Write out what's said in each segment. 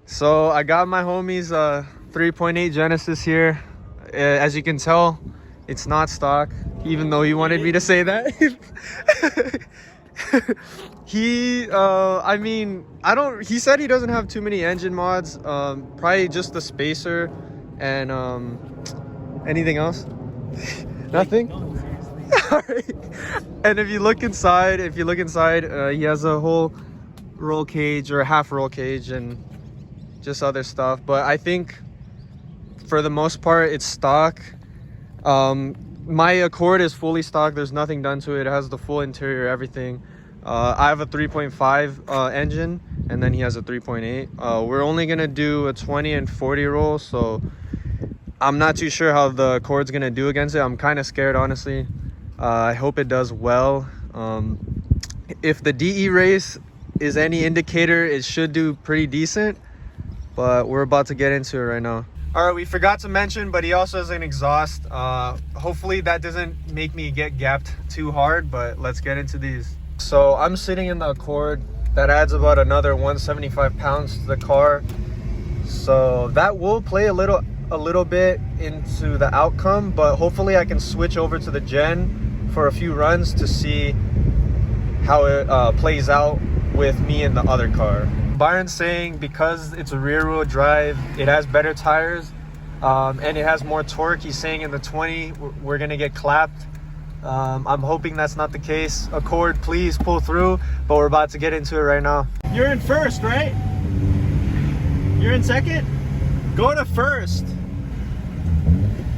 So I got my homie's 3.8 Genesis here. As you can tell, it's not stock, even though he wanted me to say that. He said he doesn't have too many engine mods, probably just the spacer and anything else. Nothing. All right. And if you look inside, he has a whole roll cage or a half roll cage and just other stuff, but I think for the most part it's stock. My Accord is fully stock. There's nothing done to it. It has the full interior, everything. I have a 3.5 engine, and then he has a 3.8. We're only gonna do a 20 and 40 roll, so I'm not too sure how the Accord's gonna do against it. I'm kind of scared, honestly. I hope it does well. If the DE race is any indicator, it should do pretty decent, but we're about to get into it right now. All right, we forgot to mention, but he also has an exhaust. Hopefully that doesn't make me get gapped too hard, but let's get into these. So I'm sitting in the Accord. That adds about another 175 pounds to the car, so that will play a little bit into the outcome, but hopefully I can switch over to the Gen for a few runs to see how it plays out with me in the other car. Byron's saying because it's a rear wheel drive, it has better tires and it has more torque. He's saying in the 20 we're gonna get clapped. I'm hoping that's not the case. Accord, please pull through, but we're about to get into it right now. You're in first, right? You're in second? Go to first.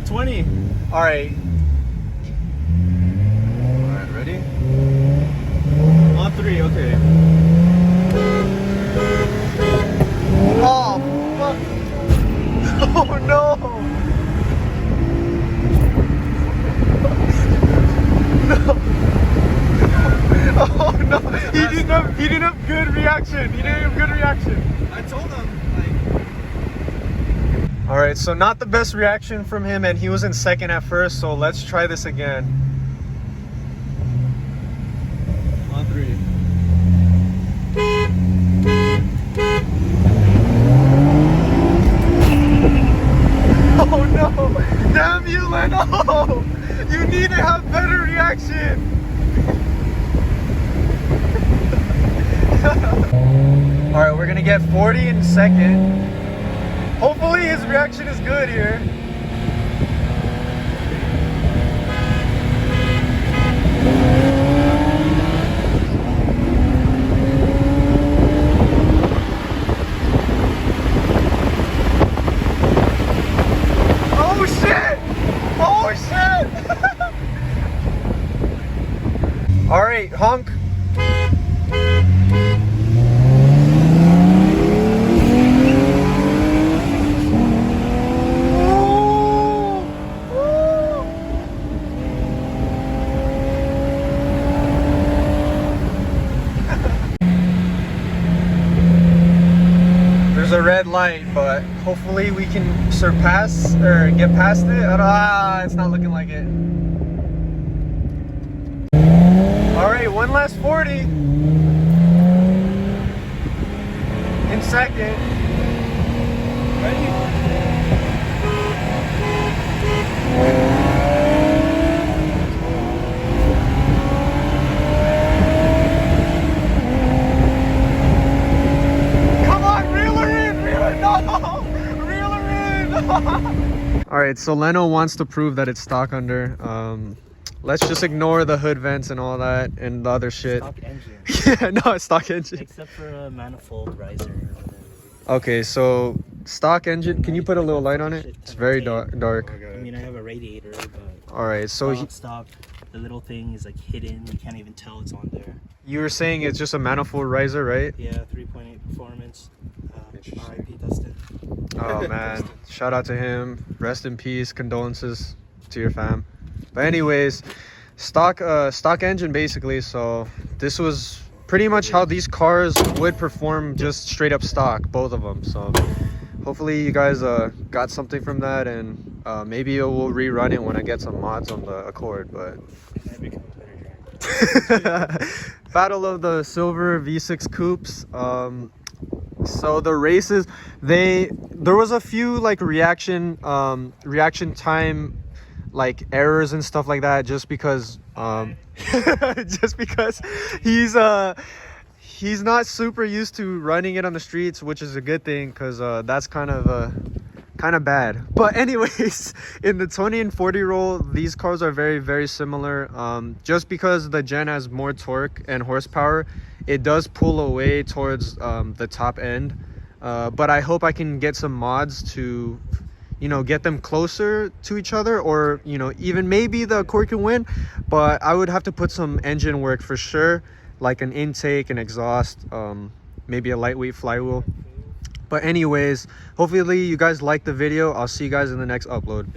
20. All right. All right, ready? On 3, okay. Oh, fuck. Oh, no. No. Oh, no. He didn't have good reaction. I told him, like... All right, so not the best reaction from him, and he was in second at first, so let's try this again. On 3. Oh no! Damn you, Leno! You need to have better reaction! Alright, we're gonna get 40 in second. Hopefully his reaction is good here. All right, honk. There's a red light, but hopefully we can surpass or get past it. It's not looking like it. All right, one last 40 in second. Ready? Come on, reel her in, no, reel her in. All right, so Leno wants to prove that it's stock under. Let's just ignore the hood vents and all that and the other shit. Stock engine. Yeah, no, it's stock engine. Except for a manifold riser. Okay, so stock engine. Can you put a little light on it? It's very dark. I mean, I have a radiator, but all right, so stock, the little thing is like hidden. You can't even tell it's on there. You were saying it's just a manifold riser, right? Yeah, 3.8 performance. R.I.P. Dustin. Oh man, shout out to him. Rest in peace. Condolences to your fam. But anyways, stock engine basically. So this was pretty much how these cars would perform, just straight up stock, both of them. So hopefully you guys got something from that, and maybe we'll rerun it when I get some mods on the Accord. But Battle of the silver V6 coupes. So the races, there was a few like reaction time like errors and stuff like that, just because just because he's not super used to running it on the streets, which is a good thing, because that's kind of bad. But anyways, in the 20 and 40 roll, these cars are very, very similar. Just because the Gen has more torque and horsepower, it does pull away towards the top end. But I hope I can get some mods to, you know, get them closer to each other, or, you know, even maybe the Cork can win. But I would have to put some engine work for sure, like an intake and exhaust, maybe a lightweight flywheel. But anyways, hopefully you guys liked the video. I'll see you guys in the next upload.